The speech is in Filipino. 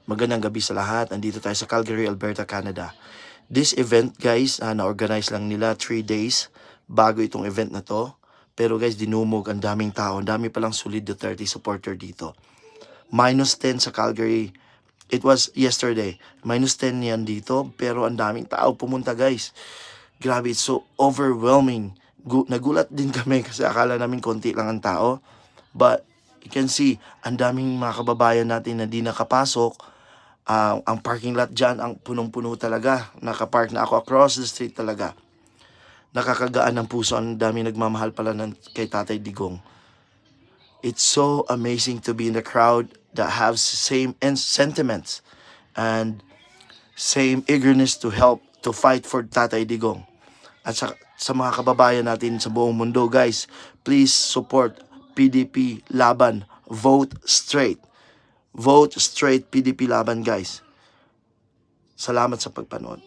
Magandang gabi sa lahat. Andito tayo sa Calgary, Alberta, Canada. This event guys, na-organize lang nila 3 days bago itong event na to. Pero guys, dinumog ang daming tao. Ang dami palang solid Duterte supporter dito. -10 sa Calgary. It was yesterday. -10 yan dito. Pero ang daming tao pumunta guys. Grabe, it's so overwhelming. Nagulat din kami kasi akala namin konti lang ang tao. But you can see, ang daming mga kababayan natin na di nakapasok. Ang parking lot dyan, ang punong-puno talaga. Nakapark na ako across the street talaga. Nakakagaan ng puso. Ang dami nagmamahal pala kay Tatay Digong. It's so amazing to be in the crowd that have same sentiments and same eagerness to help, to fight for Tatay Digong. At sa mga kababayan natin sa buong mundo, guys, please support PDP Laban. Vote straight. Vote straight PDP Laban, guys. Salamat sa pagpanood.